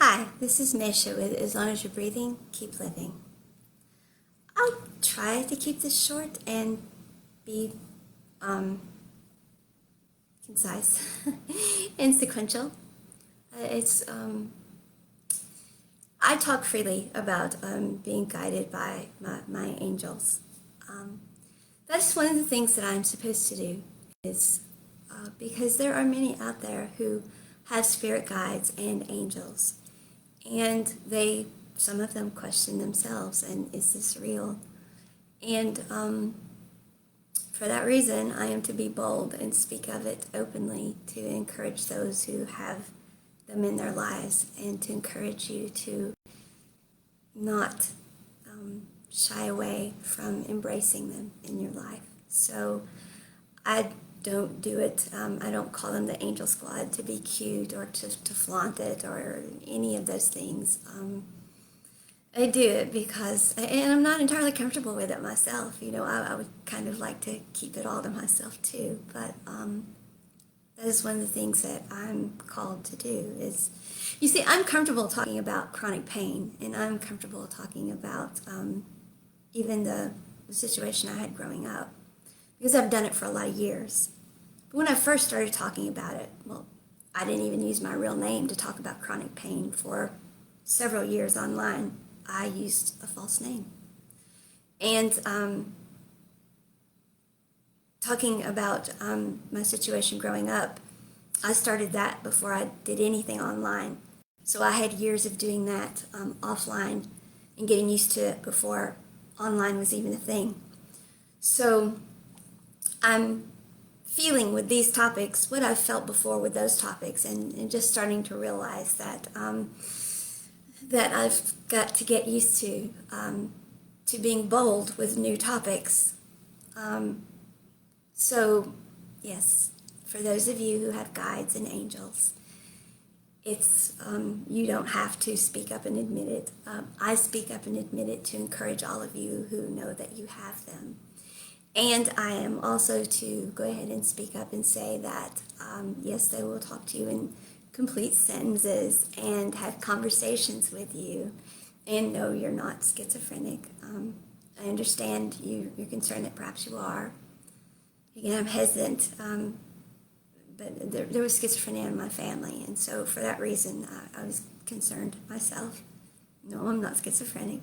Hi, this is Maysha with As Long as You're Breathing, Keep Living. I'll try to keep this short and be concise and sequential. It's I talk freely about being guided by my angels. That's one of the things that I'm supposed to do is because there are many out there who have spirit guides and angels. And some of them question themselves, and is this real? And for that reason, I am to be bold and speak of it openly to encourage those who have them in their lives and to encourage you to not shy away from embracing them in your life. So I don't do it. I don't call them the angel squad to be cute or to flaunt it or any of those things. I do it because, and I'm not entirely comfortable with it myself. You know, I would kind of like to keep it all to myself too. But that is one of the things that I'm called to do is, you see, I'm comfortable talking about chronic pain, and I'm comfortable talking about even the situation I had growing up, because I've done it for a lot of years. But when I first started talking about it, well, I didn't even use my real name to talk about chronic pain for several years online. I used a false name. And talking about my situation growing up, I started that before I did anything online. So I had years of doing that offline and getting used to it before online was even a thing. So I'm feeling with these topics what I've felt before with those topics, and just starting to realize that that I've got to get used to being bold with new topics. So yes, for those of you who have guides and angels, it's you don't have to speak up and admit it. I speak up and admit it to encourage all of you who know that you have them. And I am also to go ahead and speak up and say that, yes, they will talk to you in complete sentences and have conversations with you. And no, you're not schizophrenic. I understand you're concerned that perhaps you are. Again, I'm hesitant, but there was schizophrenia in my family. And so for that reason, I was concerned myself. No, I'm not schizophrenic.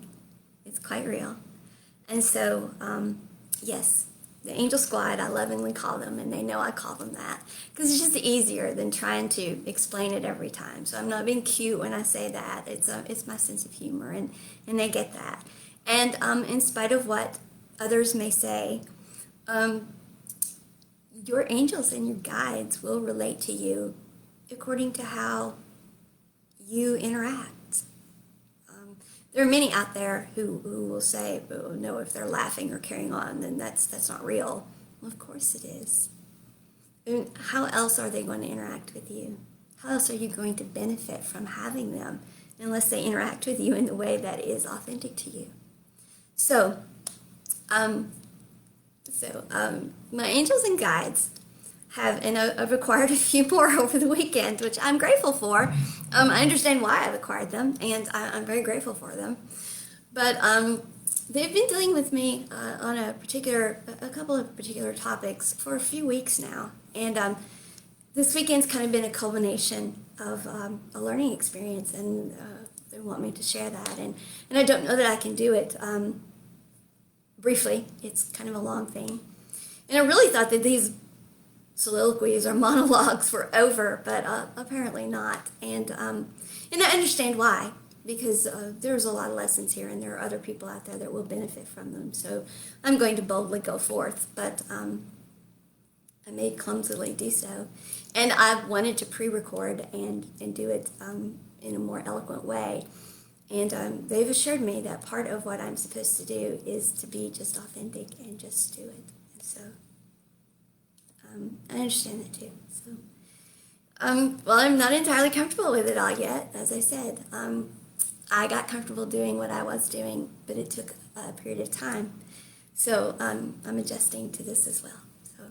It's quite real. And so, yes, the angel squad, I lovingly call them, and they know I call them that, because it's just easier than trying to explain it every time. So I'm not being cute when I say that. It's my sense of humor, and they get that. And in spite of what others may say, your angels and your guides will relate to you according to how you interact. There are many out there who will say, oh, no, if they're laughing or carrying on, then that's not real. Well, of course it is. And how else are they going to interact with you? How else are you going to benefit from having them unless they interact with you in the way that is authentic to you? So, my angels and guides have, and I've acquired a few more over the weekend, which I'm grateful for. I understand why I've acquired them, and I'm very grateful for them. But they've been dealing with me on a couple of particular topics for a few weeks now. And this weekend's kind of been a culmination of a learning experience, and they want me to share that. And I don't know that I can do it briefly. It's kind of a long thing. And I really thought that these soliloquies or monologues were over, but apparently not. And I understand why, because there's a lot of lessons here, and there are other people out there that will benefit from them. So I'm going to boldly go forth, but I may clumsily do so. And I wanted to pre-record and do it in a more eloquent way. And they've assured me that part of what I'm supposed to do is to be just authentic and just do it. And so I understand that too. So, well, I'm not entirely comfortable with it all yet. As I said, I got comfortable doing what I was doing, but it took a period of time. So I'm adjusting to this as well. So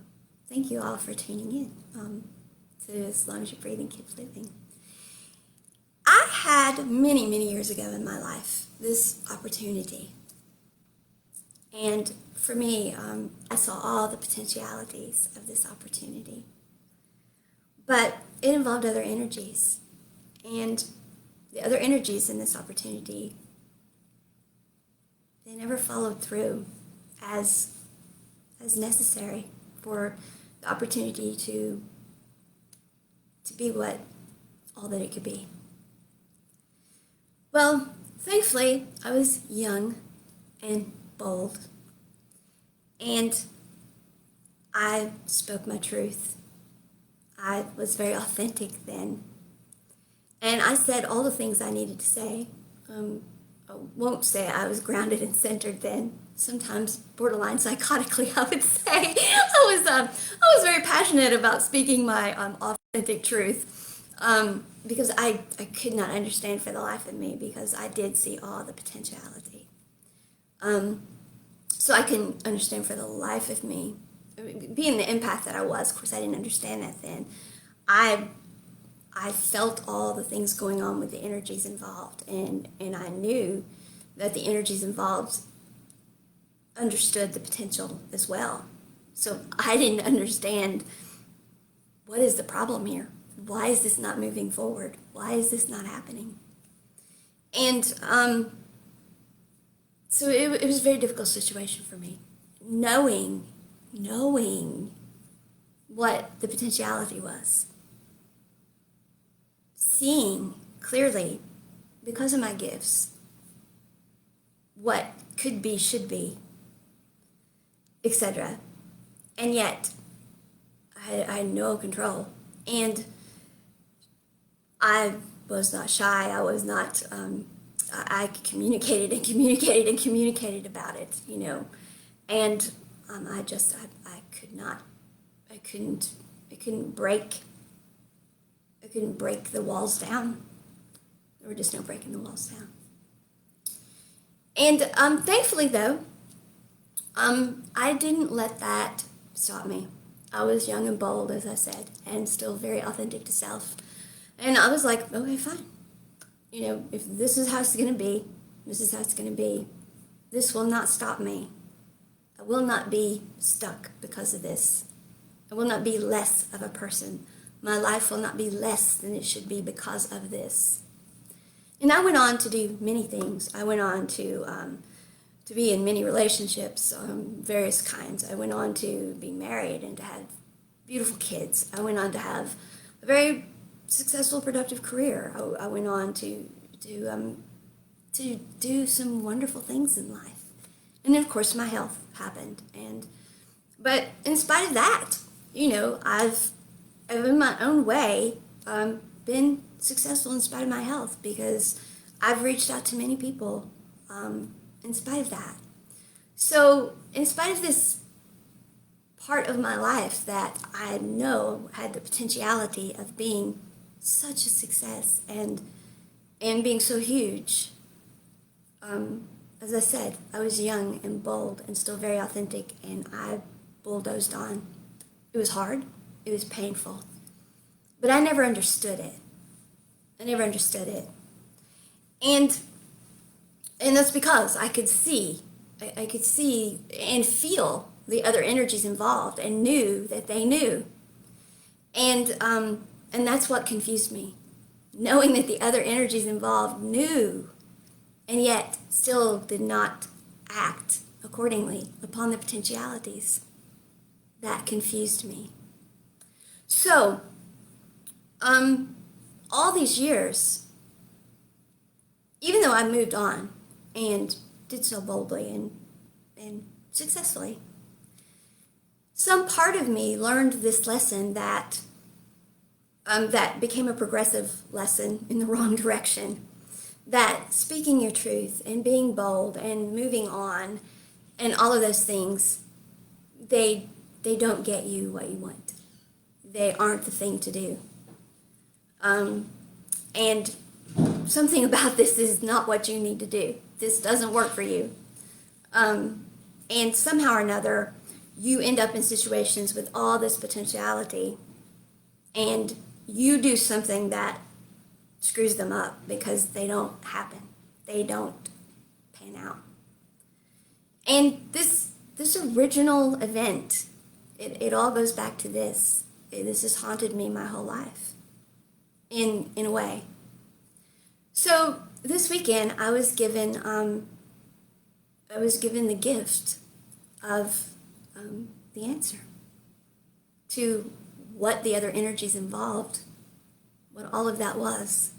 thank you all for tuning in to As Long as You're Breathing, Keep Living. I had had many, many years ago in my life this opportunity. And for me, I saw all the potentialities of this opportunity. But it involved other energies. And the other energies in this opportunity, they never followed through as necessary for the opportunity to be all that it could be. Well, thankfully, I was young and bold, and I spoke my truth. I was very authentic then, and I said all the things I needed to say. I won't say I was grounded and centered then. Sometimes borderline psychotically, I would say. I was very passionate about speaking my authentic truth, because I could not understand for the life of me, because I did see all the potentiality. So I can understand for the life of me, being the empath that I was. Of course, I didn't understand that then. I felt all the things going on with the energies involved, and I knew that the energies involved understood the potential as well. So I didn't understand, what is the problem here? Why is this not moving forward? Why is this not happening? And so it was a very difficult situation for me, knowing what the potentiality was. Seeing clearly, because of my gifts, what could be, should be, etc. And yet, I had no control. And I was not shy. I was not, I communicated and communicated and communicated about it, And I couldn't break the walls down. There were just no breaking the walls down. And thankfully, though, I didn't let that stop me. I was young and bold, as I said, and still very authentic to self. And I was like, okay, fine. If this is how it's going to be, this is how it's going to be. This will not stop me. I will not be stuck because of this. I will not be less of a person. My life will not be less than it should be because of this. And I went on to do many things. I went on to be in many relationships, various kinds. I went on to be married and to have beautiful kids. I went on to have a very successful, productive career. I went on to do some wonderful things in life. And then, of course, my health happened. But in spite of that, I've in my own way been successful in spite of my health, because I've reached out to many people in spite of that. So in spite of this part of my life that I know had the potentiality of being such a success and being so huge, as I said, I was young and bold and still very authentic, and I bulldozed on. It was hard. It was painful. But I never understood it. And that's because I could see and feel the other energies involved, and knew that they knew. And that's what confused me. Knowing that the other energies involved knew, and yet still did not act accordingly upon the potentialities. That confused me. So, all these years, even though I moved on and did so boldly and successfully, some part of me learned this lesson that became a progressive lesson in the wrong direction. That speaking your truth and being bold and moving on and all of those things, they don't get you what you want. They aren't the thing to do. And something about this is not what you need to do. This doesn't work for you. And somehow or another, you end up in situations with all this potentiality, and you do something that screws them up because they don't happen. They don't pan out. And this original event, it all goes back to this. This has haunted me my whole life, in a way. So this weekend, I was given the gift of the answer to what the other energies involved, what all of that was.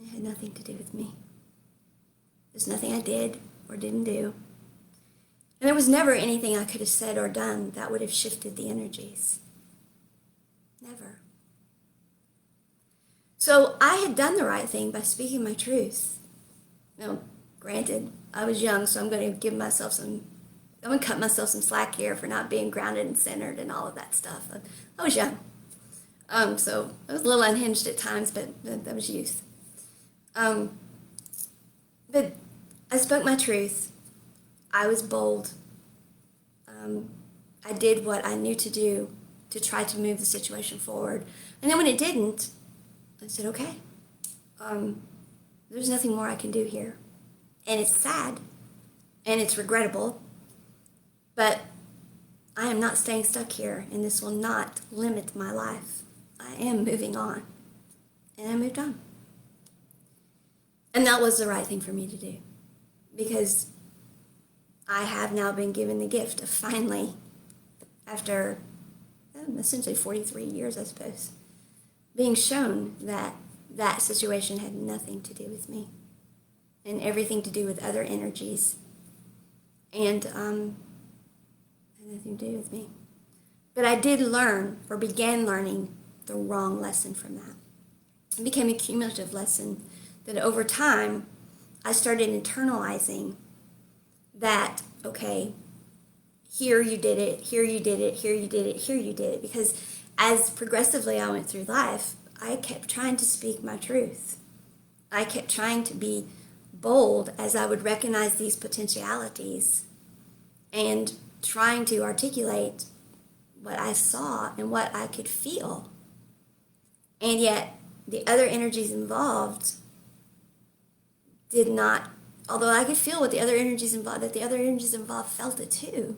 It had nothing to do with me. There's nothing I did or didn't do. And there was never anything I could have said or done that would have shifted the energies. Never. So I had done the right thing by speaking my truth. Now, granted, I was young, so I'm going to cut myself some slack here for not being grounded and centered and all of that stuff. I was young. So I was a little unhinged at times, but that was youth. But I spoke my truth. I was bold. I did what I knew to do to try to move the situation forward. And then when it didn't, I said, okay, there's nothing more I can do here. And it's sad, and it's regrettable, but I am not staying stuck here, and this will not limit my life. I am moving on. And I moved on. And that was the right thing for me to do, because I have now been given the gift of finally, after essentially 43 years, I suppose, being shown that that situation had nothing to do with me and everything to do with other energies, and had nothing to do with me. But I did learn, or began learning, the wrong lesson from that. It became a cumulative lesson that over time I started internalizing that, okay, here you did it, here you did it, here you did it, here you did it. Because as progressively I went through life, I kept trying to speak my truth. I kept trying to be bold as I would recognize these potentialities and trying to articulate what I saw and what I could feel. And yet the other energies involved did not, although I could feel what the other energies involved, that the other energies involved felt it too,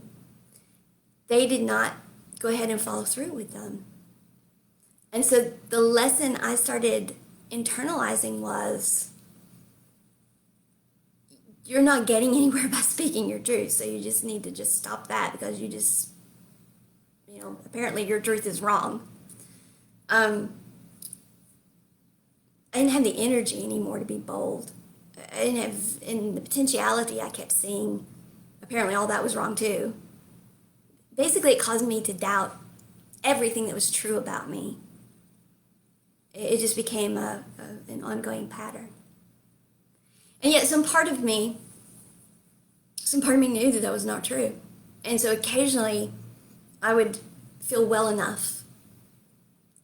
they did not go ahead and follow through with them. And so the lesson I started internalizing was, you're not getting anywhere by speaking your truth, so you just need to just stop that, because you just, apparently your truth is wrong. I didn't have the energy anymore to be bold. I didn't have, in the potentiality I kept seeing, apparently all that was wrong too. Basically, it caused me to doubt everything that was true about me. It just became an ongoing pattern. And yet some part of me knew that was not true. And so occasionally I would feel well enough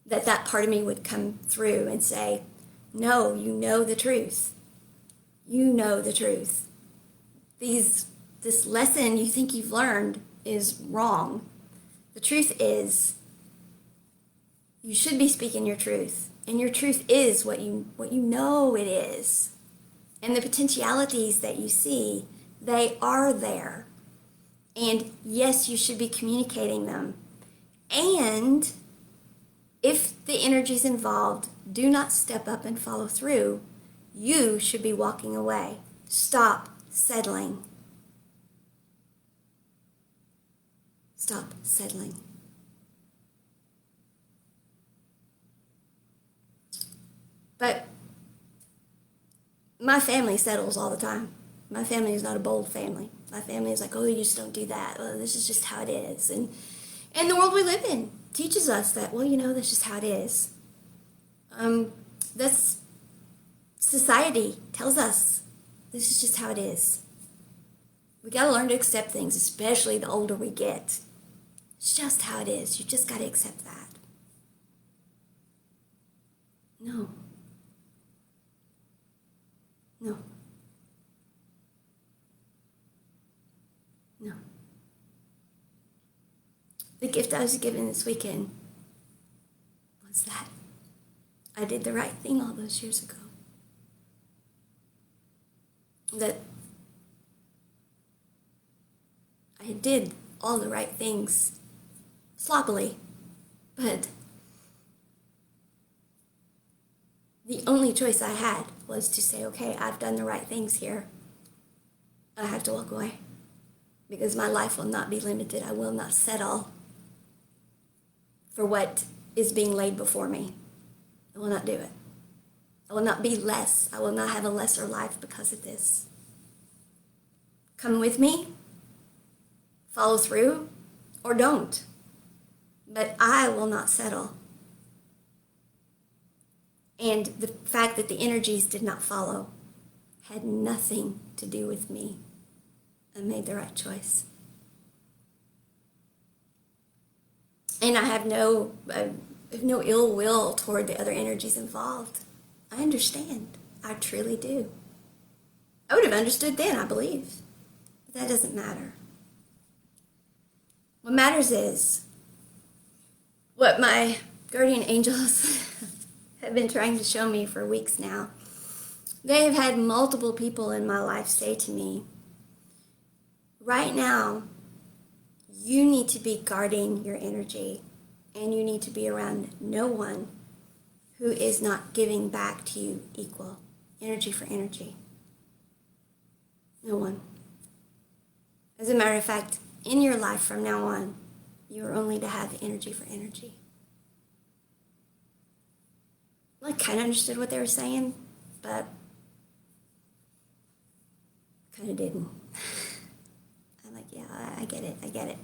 that that part of me would come through and say, no, you know the truth. You know the truth. This lesson you think you've learned is wrong. The truth is, you should be speaking your truth. And your truth is what you know it is. And the potentialities that you see, they are there. And yes, you should be communicating them. And if the energies involved do not step up and follow through, you should be walking away. Stop settling. Stop settling. But my family settles all the time. My family is not a bold family. My family is like, oh, you just don't do that. Well, this is just how it is. And the world we live in teaches us that, well, that's just how it is. That's society tells us this is just how it is. We got to learn to accept things, especially the older we get. It's just how it is. You just got to accept that. No. No. No. The gift I was given this weekend was that I did the right thing all those years ago. That I did all the right things sloppily, but the only choice I had was to say, okay, I've done the right things here. I have to walk away because my life will not be limited. I will not settle for what is being laid before me. I will not do it. I will not be less. I will not have a lesser life because of this. Come with me, follow through, or don't. But I will not settle. And the fact that the energies did not follow had nothing to do with me. I made the right choice. And I have no ill will toward the other energies involved. I understand. I truly do. I would have understood then, I believe. But that doesn't matter. What matters is what my guardian angels have been trying to show me for weeks now. They have had multiple people in my life say to me, right now, you need to be guarding your energy, and you need to be around no one who is not giving back to you equal energy for energy. No one. As a matter of fact, in your life from now on, you are only to have energy for energy. I kind of understood what they were saying, but kind of didn't. I'm like, yeah, I get it.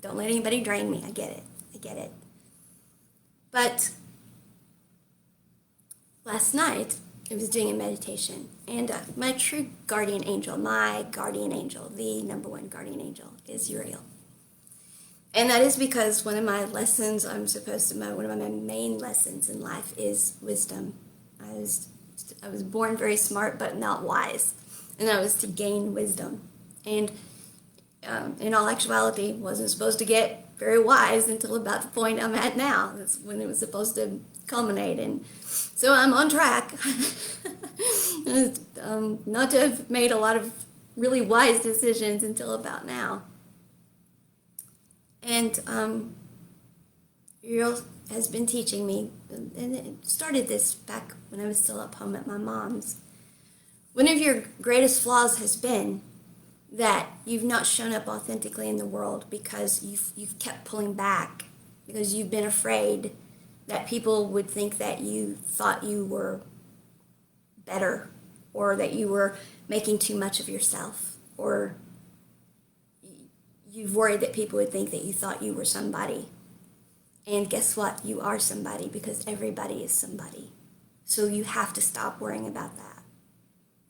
Don't let anybody drain me. I get it. But last night, I was doing a meditation, and my true guardian angel, the number one guardian angel, is Uriel. And that is because one of my lessons one of my main lessons in life is wisdom. I was born very smart, but not wise. And that was to gain wisdom. And in all actuality, wasn't supposed to get very wise until about the point I'm at now. That's when it was supposed to culminate. And so I'm on track. Not to have made a lot of really wise decisions until about now. And Uriel has been teaching me, and it started this back when I was still up home at my mom's. One of your greatest flaws has been that you've not shown up authentically in the world because you've kept pulling back, because you've been afraid that people would think that you thought you were better, or that you were making too much of yourself, or you've worried that people would think that you thought you were somebody. And guess what? You are somebody, because everybody is somebody. So you have to stop worrying about that.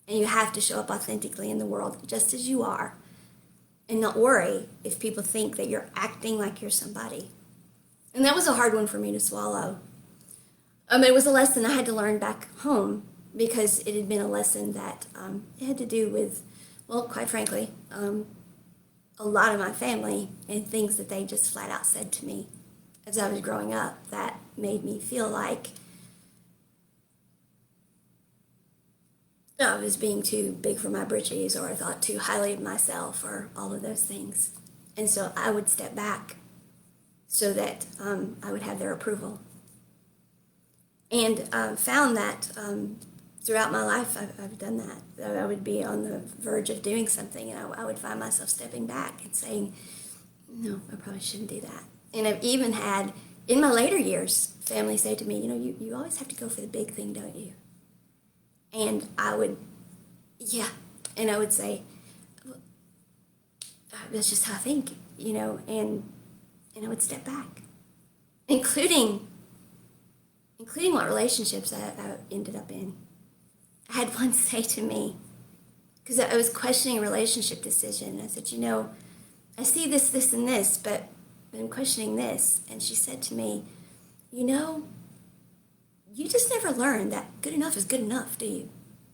And you have to show up authentically in the world just as you are. And not worry if people think that you're acting like you're somebody. And that was a hard one for me to swallow. It was a lesson I had to learn back home, because it had been a lesson that it had to do with, well, quite frankly, a lot of my family and things that they just flat out said to me as I was growing up that made me feel like I was being too big for my britches, or I thought too highly of myself, or all of those things. And so I would step back so that I would have their approval. And found that throughout my life, I've done that. I would be on the verge of doing something, and I would find myself stepping back and saying, no, I probably shouldn't do that. And I've even had, in my later years, family say to me, you always have to go for the big thing, don't you? And I would, yeah. And I would say, well, that's just how I think, and I would step back, including what relationships I ended up in. I had one say to me, because I was questioning a relationship decision. I said, I see this, this, and this, but I'm questioning this. And she said to me, you just never learn that good enough is good enough, do you?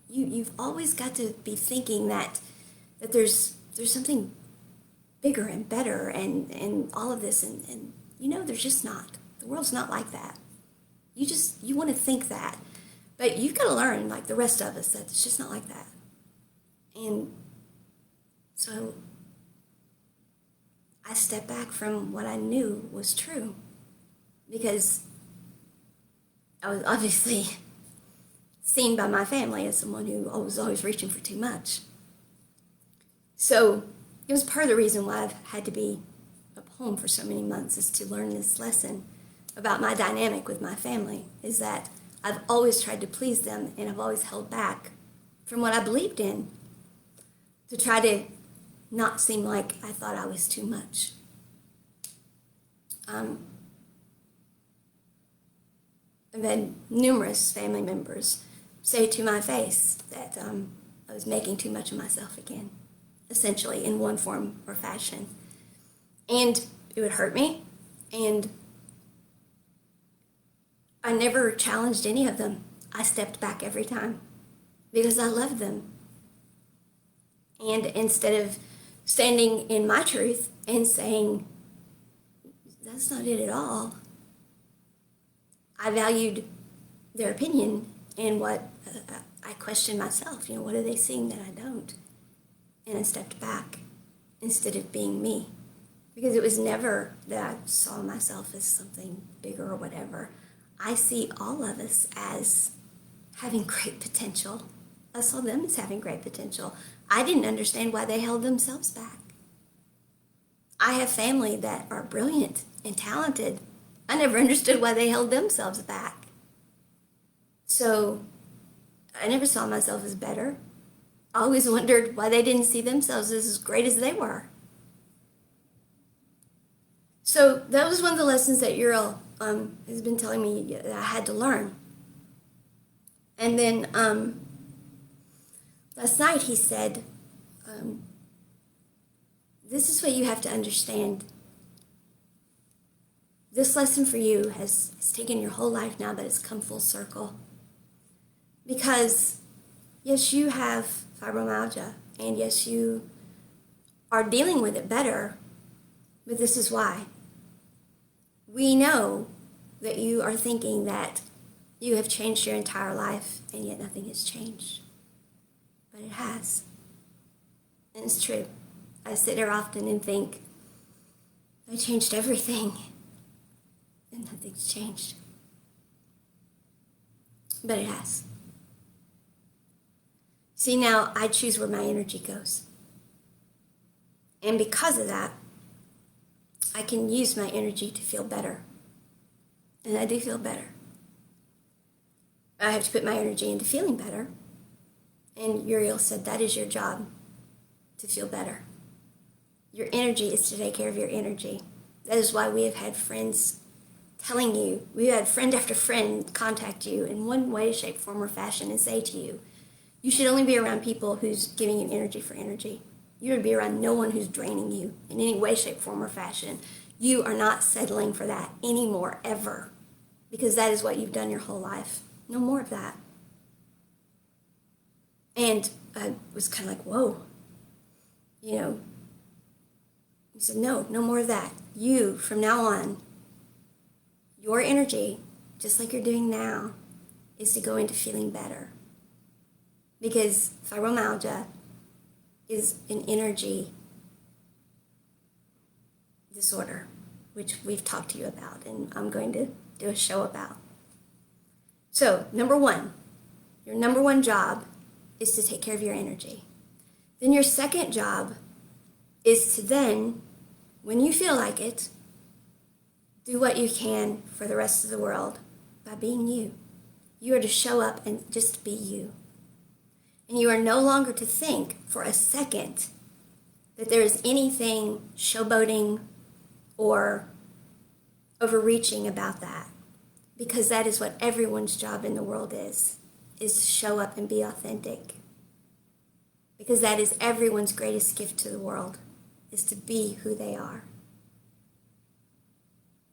You've always got to be thinking that there's something bigger and better and all of this, and there's just not. The world's not like that. You want to think that. But you've got to learn, like the rest of us, that it's just not like that. And so I stepped back from what I knew was true, because I was obviously seen by my family as someone who was always reaching for too much. So it was part of the reason why I've had to be up home for so many months, is to learn this lesson about my dynamic with my family, is that I've always tried to please them, and I've always held back from what I believed in to try to not seem like I thought I was too much. I've had numerous family members say to my face that I was making too much of myself again, essentially, in one form or fashion. And it would hurt me, and I never challenged any of them. I stepped back every time because I loved them. And instead of standing in my truth and saying, that's not it at all, I valued their opinion, and what I questioned myself. What are they seeing that I don't? And I stepped back instead of being me. Because it was never that I saw myself as something bigger or whatever. I see all of us as having great potential. I saw them as having great potential. I didn't understand why they held themselves back. I have family that are brilliant and talented. I never understood why they held themselves back. So I never saw myself as better. I always wondered why they didn't see themselves as great as they were. So that was one of the lessons that Uriel has been telling me that I had to learn. And then last night he said, this is what you have to understand. This lesson for you has taken your whole life now, but it's come full circle. Because, yes, you have fibromyalgia, and yes, you are dealing with it better, but this is why. We know that you are thinking that you have changed your entire life, and yet nothing has changed. But it has. And it's true. I sit there often and think, I changed everything, and nothing's changed. But it has. See, now I choose where my energy goes. And because of that, I can use my energy to feel better. And I do feel better. I have to put my energy into feeling better. And Uriel said, that is your job, to feel better. Your energy is to take care of your energy. That is why we have had friends telling you, we had friend after friend contact you in one way, shape, form, or fashion and say to you, you should only be around people who's giving you energy for energy. You would be around no one who's draining you in any way, shape, form, or fashion. You are not settling for that anymore, ever. Because that is what you've done your whole life. No more of that. And I was kind of like, whoa. He said, no more of that. You, from now on, your energy, just like you're doing now, is to go into feeling better. Because fibromyalgia is an energy disorder, which we've talked to you about, and I'm going to do a show about. So, number one, your number one job is to take care of your energy. Then your second job is to then, when you feel like it, do what you can for the rest of the world by being you. You are to show up and just be you. And you are no longer to think for a second that there is anything showboating or overreaching about that. Because that is what everyone's job in the world is to show up and be authentic. Because that is everyone's greatest gift to the world, is to be who they are.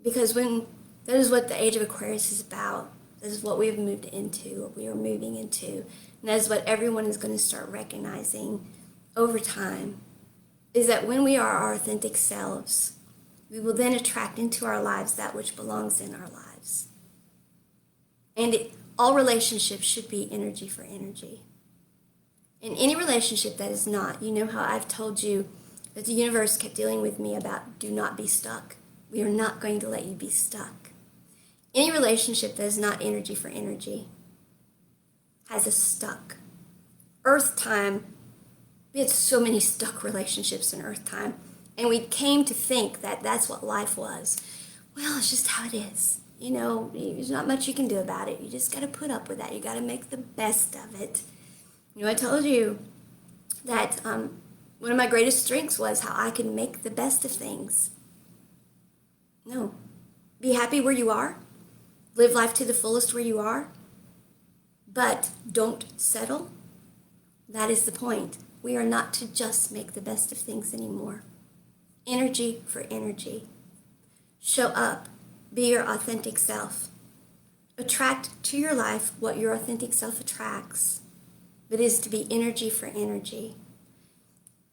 Because that is what the age of Aquarius is about. This is what we have moved into, what we are moving into. And that is what everyone is going to start recognizing over time, is that when we are our authentic selves, we will then attract into our lives that which belongs in our lives. And all relationships should be energy for energy. In any relationship that is not, you know how I've told you that the universe kept dealing with me about do not be stuck. We are not going to let you be stuck. Any relationship that is not energy for energy has us stuck. Earth time, we had so many stuck relationships in Earth time, and we came to think that that's what life was. Well, it's just how it is. You know, there's not much you can do about it. You just got to put up with that. You got to make the best of it. You know, I told you that one of my greatest strengths was how I could make the best of things. No. Be happy where you are. Live life to the fullest where you are. But don't settle. That is the point. We are not to just make the best of things anymore. Energy for energy. Show up. Be your authentic self. Attract to your life what your authentic self attracts. But it is to be energy for energy.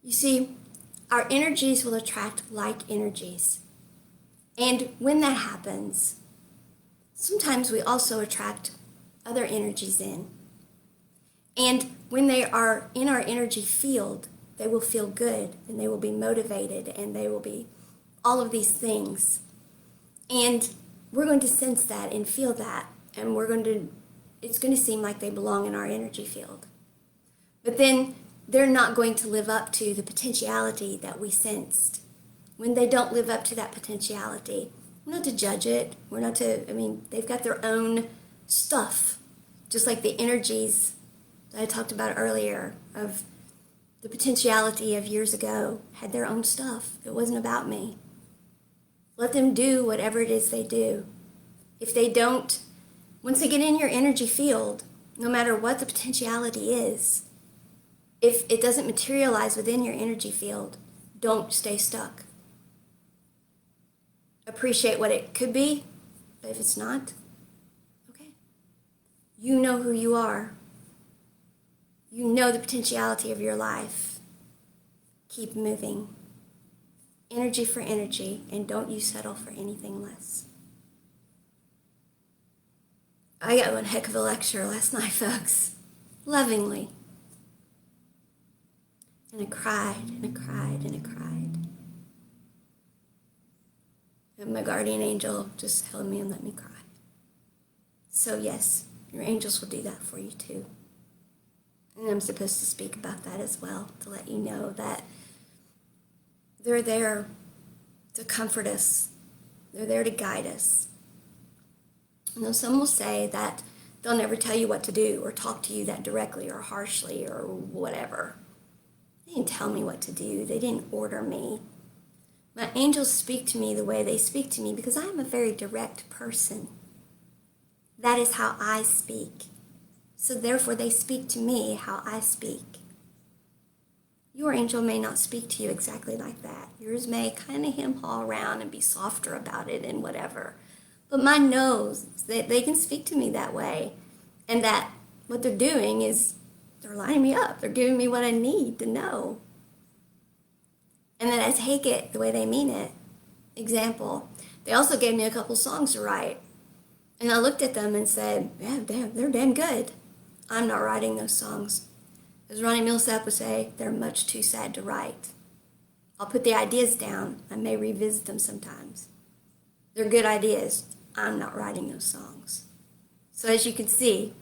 You see, our energies will attract like energies. And when that happens, sometimes we also attract other energies in. And when they are in our energy field, they will feel good and they will be motivated and they will be all of these things. And we're going to sense that and feel that, and it's going to seem like they belong in our energy field. But then they're not going to live up to the potentiality that we sensed. When they don't live up to that potentiality, we're not to judge it. They've got their own stuff, just like the energies that I talked about earlier of the potentiality of years ago had their own stuff. It wasn't about me. Let them do whatever it is they do. If they don't, once they get in your energy field, no matter what the potentiality is, if it doesn't materialize within your energy field, don't stay stuck. Appreciate what it could be, but if it's not, okay. You know who you are. You know the potentiality of your life. Keep moving. Energy for energy, and don't you settle for anything less. I got one heck of a lecture last night, folks. Lovingly. And I cried, and I cried, and I cried. And my guardian angel just held me and let me cry. So yes, your angels will do that for you too. And I'm supposed to speak about that as well, to let you know that they're there to comfort us. They're there to guide us. You know, some will say that they'll never tell you what to do or talk to you that directly or harshly or whatever. They didn't tell me what to do. They didn't order me. My angels speak to me the way they speak to me because I am a very direct person. That is how I speak. So therefore they speak to me how I speak. Your angel may not speak to you exactly like that. Yours may kind of hem-haw around and be softer about it and whatever. But mine knows that they can speak to me that way. And that what they're doing is they're lining me up. They're giving me what I need to know. And then I take it the way they mean it. Example, they also gave me a couple songs to write. And I looked at them and said, yeah, damn, they're damn good. I'm not writing those songs. As Ronnie Millsap would say, they're much too sad to write. I'll put the ideas down. I may revisit them sometimes. They're good ideas. I'm not writing those songs. So as you can see,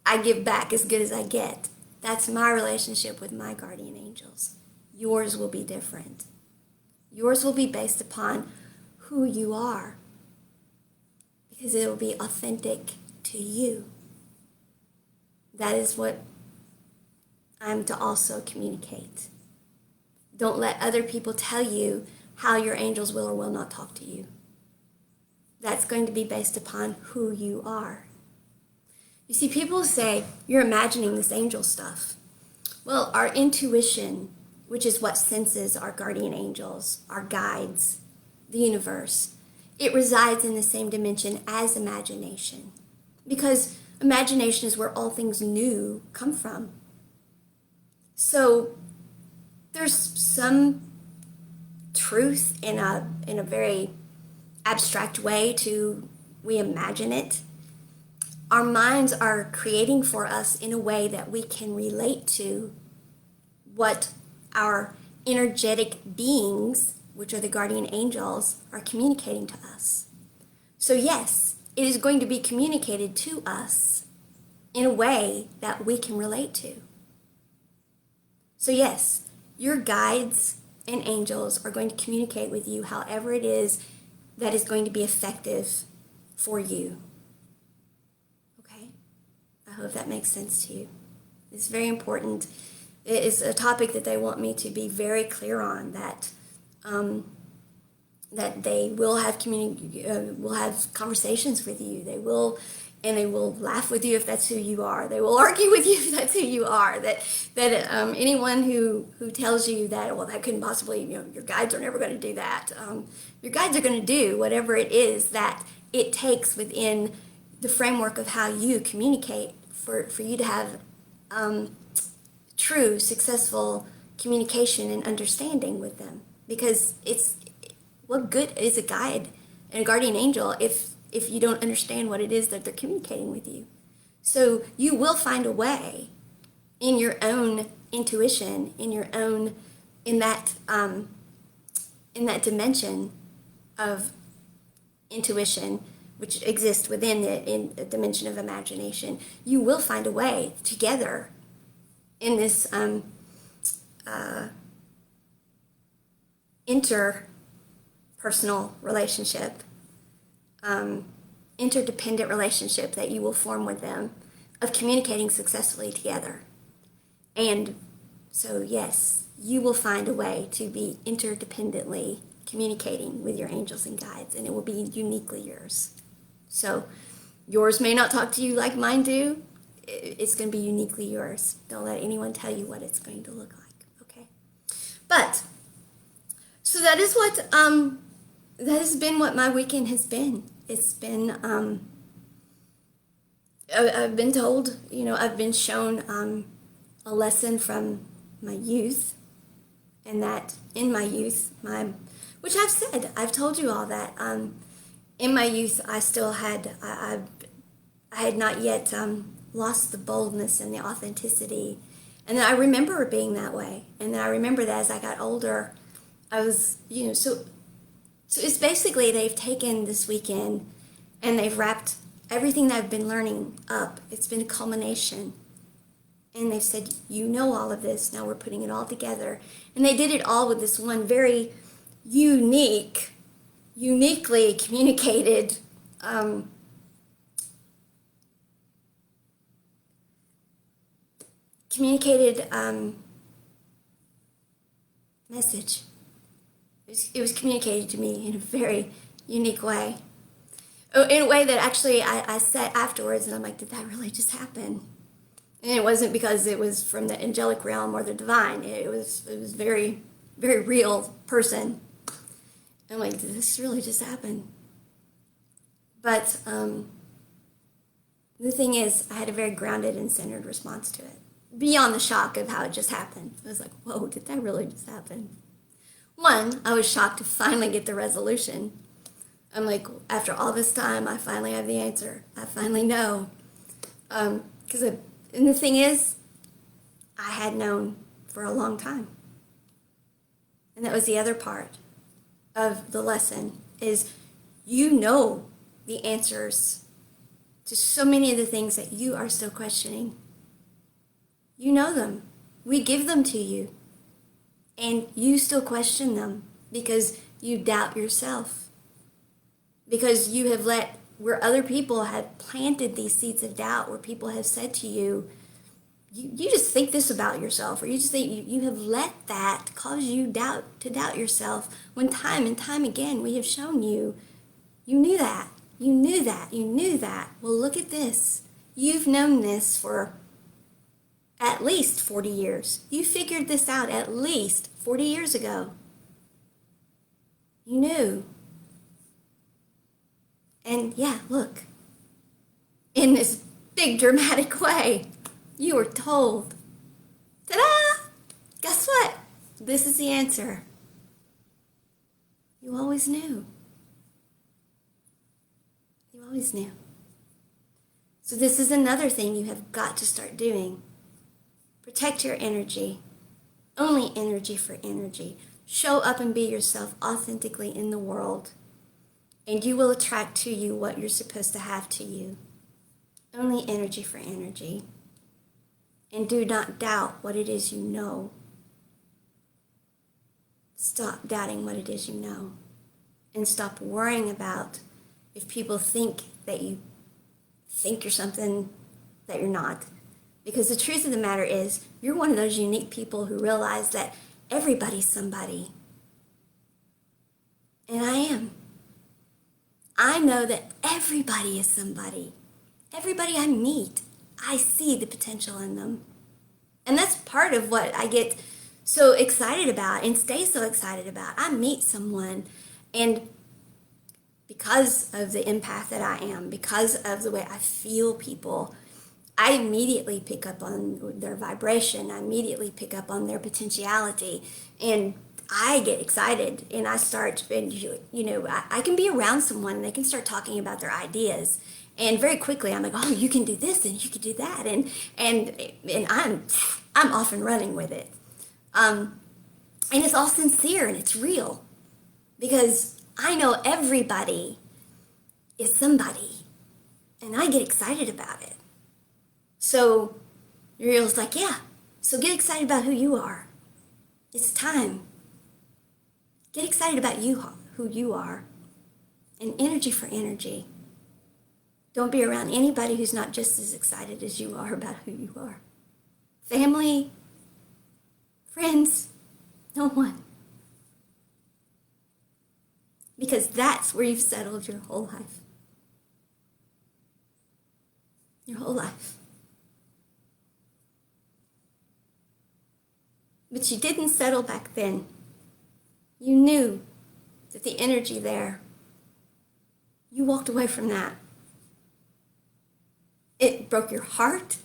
I give back as good as I get. That's my relationship with my guardian angels. Yours will be different. Yours will be based upon who you are, because it will be authentic to you. That is what I'm to also communicate. Don't let other people tell you how your angels will or will not talk to you. That's going to be based upon who you are. You see, people say, you're imagining this angel stuff. Well, our intuition, which is what senses our guardian angels, our guides, the universe, it resides in the same dimension as imagination. Because imagination is where all things new come from. So there's some truth in a very abstract way to we imagine it. our minds are creating for us in a way that we can relate to what our energetic beings, which are the guardian angels, are communicating to us. So yes, it is going to be communicated to us in a way that we can relate to. So yes, your guides and angels are going to communicate with you however it is that is going to be effective for you. Okay? I hope that makes sense to you. It's very important. It is a topic that they want me to be very clear on, that that they will have will have conversations with you. They will laugh with you if that's who you are. They will argue with you if that's who you are. That anyone who tells you that, well, that couldn't possibly, your guides are never going to do that. Your guides are going to do whatever it is that it takes within the framework of how you communicate for you to have true, successful communication and understanding with them. Because what good is a guide and a guardian angel if you don't understand what it is that they're communicating with you? So you will find a way in your own intuition, in that dimension of intuition, which exists within the dimension of imagination. You will find a way together in this interpersonal relationship, interdependent relationship that you will form with them, of communicating successfully together. And so yes, you will find a way to be interdependently communicating with your angels and guides, and it will be uniquely yours. So yours may not talk to you like mine do. It's going to be uniquely yours. Don't let anyone tell you what it's going to look like, okay? But so that is what that has been what my weekend has been. It's been I've been told, I've been shown a lesson from my youth, and that in my youth, which I've told you all that in my youth I still had I had not yet lost the boldness and the authenticity, and then I remember it being that way, and then I remember that as I got older, I was so it's basically they've taken this weekend and they've wrapped everything that I've been learning up. It's been a culmination. And they've said, all of this, now we're putting it all together. And they did it all with this one very uniquely communicated message. It was communicated to me in a very unique way. In a way that actually I sat afterwards and I'm like, did that really just happen? And it wasn't because it was from the angelic realm or the divine. It was very, very real person. I'm like, did this really just happen? But the thing is, I had a very grounded and centered response to it. Beyond the shock of how it just happened. I was like, whoa, did that really just happen? One, I was shocked to finally get the resolution. I'm like, after all this time, I finally have the answer. I finally know. And the thing is, I had known for a long time. And that was the other part of the lesson, is the answers to so many of the things that you are still questioning. You know them. We give them to you. And you still question them because you doubt yourself. Because you have where other people have planted these seeds of doubt, where people have said to you, you just think this about yourself, or you just think you have let that cause you to doubt yourself, when time and time again we have shown you knew that. You knew that. You knew that. Well, look at this. You've known this for at least 40 years. You figured this out at least 40 years ago. You knew. And yeah, look. In this big dramatic way, you were told. Ta-da! Guess what? This is the answer. You always knew. You always knew. So this is another thing you have got to start doing. Protect your energy. Only energy for energy. Show up and be yourself authentically in the world, and you will attract to you what you're supposed to have to you. Only energy for energy. And do not doubt what it is you know. Stop doubting what it is you know. And stop worrying about if people think that you think you're something that you're not. Because the truth of the matter is, you're one of those unique people who realize that everybody's somebody. And I am. I know that everybody is somebody. Everybody I meet, I see the potential in them. And that's part of what I get so excited about and stay so excited about. I meet someone, and because of the empath that I am, because of the way I feel people, I immediately pick up on their vibration. I immediately pick up on their potentiality. And I get excited, and I start, and I can be around someone and they can start talking about their ideas. And very quickly I'm like, oh, you can do this and you can do that. And I'm off and running with it. And it's all sincere and it's real, because I know everybody is somebody, and I get excited about it. So Uriel's like, yeah, so get excited about who you are. It's time. Get excited about you, who you are, and energy for energy. Don't be around anybody who's not just as excited as you are about who you are. Family, friends, no one. Because that's where you've settled your whole life. Your whole life. But you didn't settle back then. You knew that the energy there, you walked away from that. It broke your heart,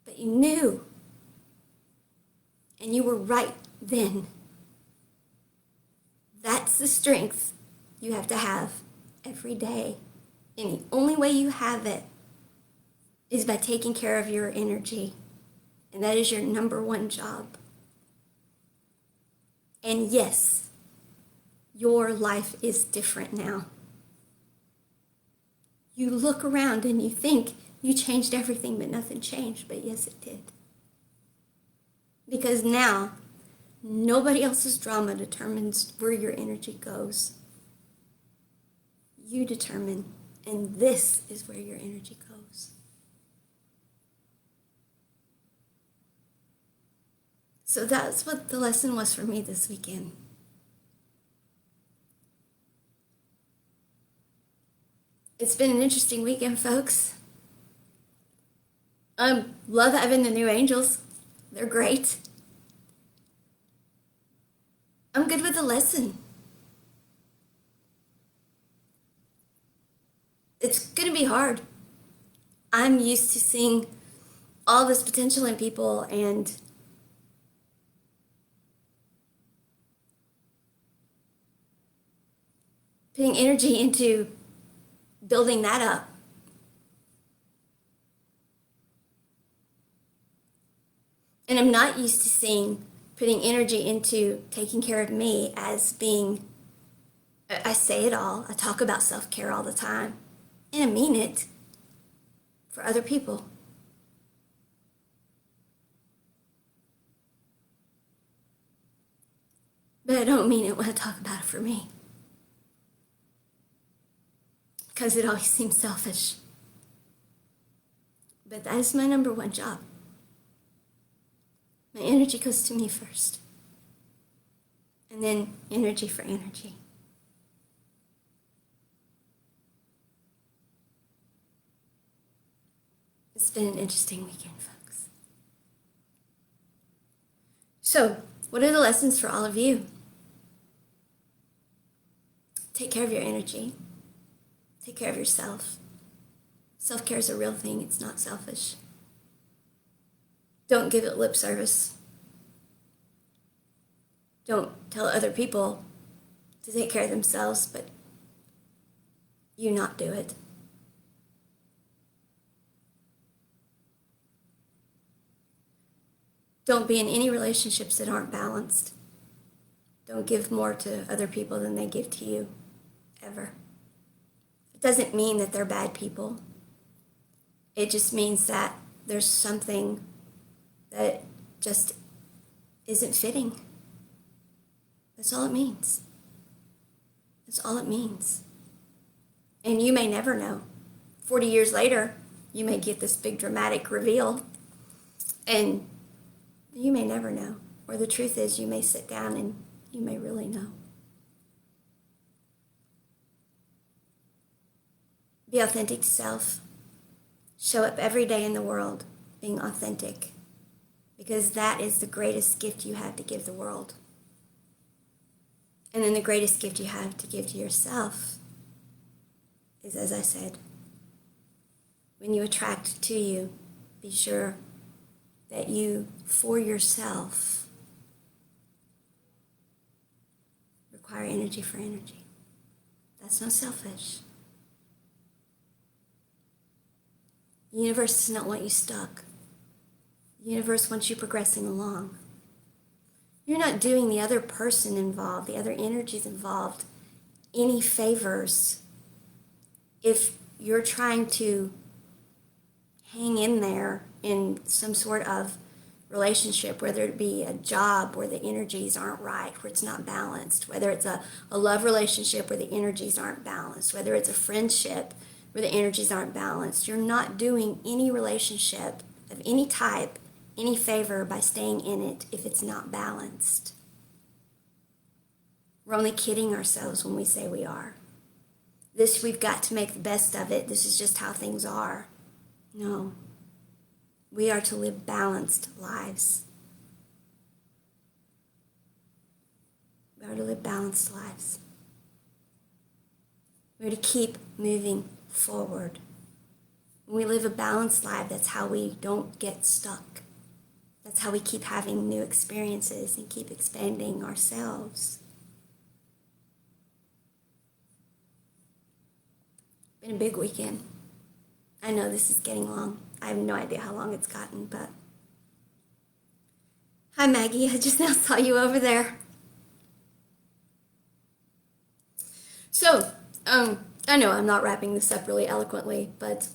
but you knew, and you were right then. That's the strength you have to have every day. And the only way you have it is by taking care of your energy. And that is your number one job. And yes, your life is different now. You look around and you think you changed everything, but nothing changed. But yes, it did. Because now, nobody else's drama determines where your energy goes. You determine, and this is where your energy goes. So that's what the lesson was for me this weekend. It's been an interesting weekend, folks. Love having the new angels. They're great. I'm good with the lesson. It's going to be hard. I'm used to seeing all this potential in people and putting energy into building that up. And I'm not used to seeing putting energy into taking care of me as being, I say it all, I talk about self-care all the time, and I mean it for other people. But I don't mean it when I talk about it for me, because it always seems selfish. But that is my number one job. My energy goes to me first. And then energy for energy. It's been an interesting weekend, folks. So, what are the lessons for all of you? Take care of your energy. Take care of yourself. Self-care is a real thing. It's not selfish. Don't give it lip service. Don't tell other people to take care of themselves, but you not do it. Don't be in any relationships that aren't balanced. Don't give more to other people than they give to you, ever. It doesn't mean that they're bad people. It just means that there's something that just isn't fitting. That's all it means. That's all it means. And you may never know. 40 years later, you may get this big dramatic reveal, and you may never know. Or the truth is, you may sit down and you may really know. Be authentic to self. Show up every day in the world being authentic, because that is the greatest gift you have to give the world. And then the greatest gift you have to give to yourself is, as I said, when you attract to you, be sure that you, for yourself, require energy for energy. That's not selfish. The universe does not want you stuck. The universe wants you progressing along. You're not doing the other person involved, the other energies involved, any favors if you're trying to hang in there in some sort of relationship, whether it be a job where the energies aren't right, where it's not balanced, whether it's a love relationship where the energies aren't balanced, whether it's a friendship where the energies aren't balanced. You're not doing any relationship of any type any favor by staying in it if it's not balanced. We're only kidding ourselves when we say we are. We've got to make the best of it. This is just how things are. No. We are to live balanced lives. We are to live balanced lives. We're to keep moving forward. When we live a balanced life, that's how we don't get stuck. That's how we keep having new experiences and keep expanding ourselves. Been a big weekend. I know this is getting long. I have no idea how long it's gotten, but... Hi, Maggie. I just now saw you over there. So, I know I'm not wrapping this up really eloquently, but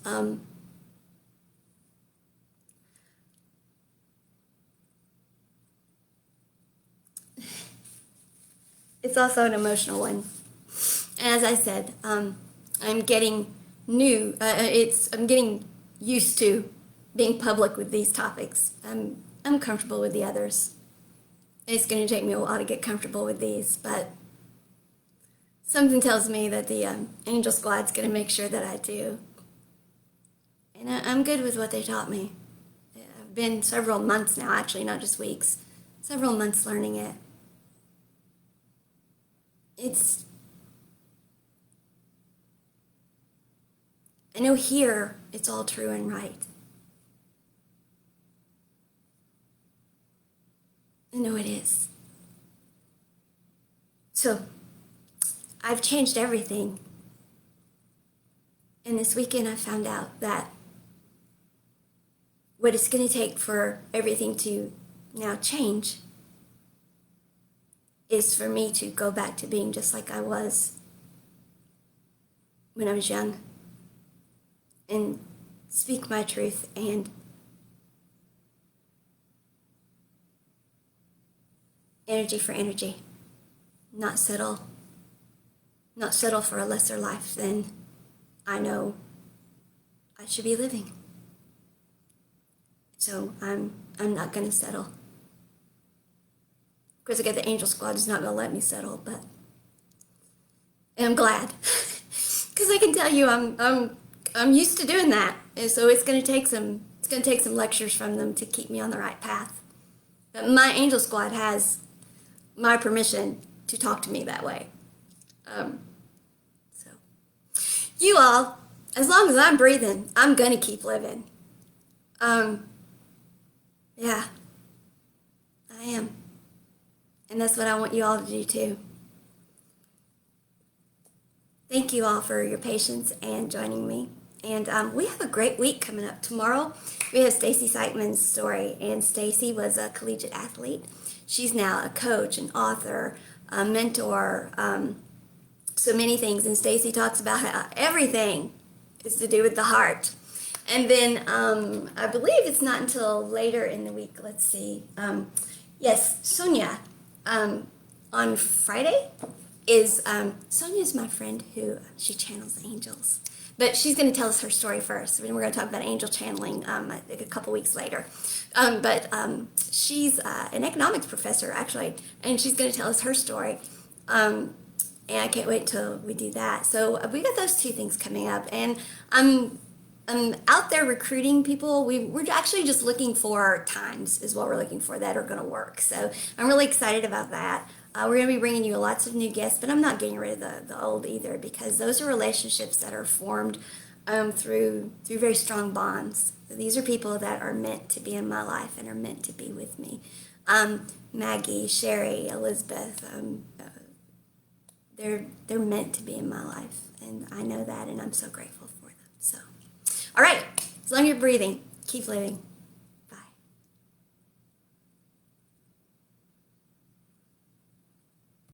it's also an emotional one. And as I said, I'm getting I'm getting used to being public with these topics. I'm comfortable with the others. It's going to take me a while to get comfortable with these, but something tells me that the Angel Squad's going to make sure that I do. And I'm good with what they taught me. I've been several months now, actually, not just weeks. Several months learning it. I know here it's all true and right. I know it is. So, I've changed everything. And this weekend I found out that what it's going to take for everything to now change is for me to go back to being just like I was when I was young and speak my truth and energy for energy, not settle for a lesser life than I know I should be living. So I'm not going to settle. Of course, I get the Angel Squad is not going to let me settle, but and I'm glad because I can tell you I'm used to doing that, and so it's going to take some lectures from them to keep me on the right path. But my Angel Squad has my permission to talk to me that way. So you all, as long as I'm breathing, I'm going to keep living. Yeah, I am. And that's what I want you all to do too. Thank you all for your patience and joining me. And we have a great week coming up. Tomorrow we have Stacy Seichmann's story, and Stacy was a collegiate athlete. She's now a coach, an author, a mentor, so many things. And Stacy talks about how everything is to do with the heart. And then I believe it's not until later in the week. Let's see. Yes, Sonia on Friday is Sonia's my friend who she channels angels. But she's going to tell us her story first. And we're going to talk about angel channeling I think a couple weeks later. But she's an economics professor, actually, and she's going to tell us her story. And I can't wait till we do that. So we got those two things coming up. And I'm out there recruiting people. We're actually just looking for times is what we're looking for that are going to work. So I'm really excited about that. We're going to be bringing you lots of new guests, but I'm not getting rid of the old either, because those are relationships that are formed through very strong bonds. These are people that are meant to be in my life and are meant to be with me. Maggie, Sherry, Elizabeth, they're meant to be in my life, and I know that, and I'm so grateful for them. So, all right, as long as you're breathing, keep living.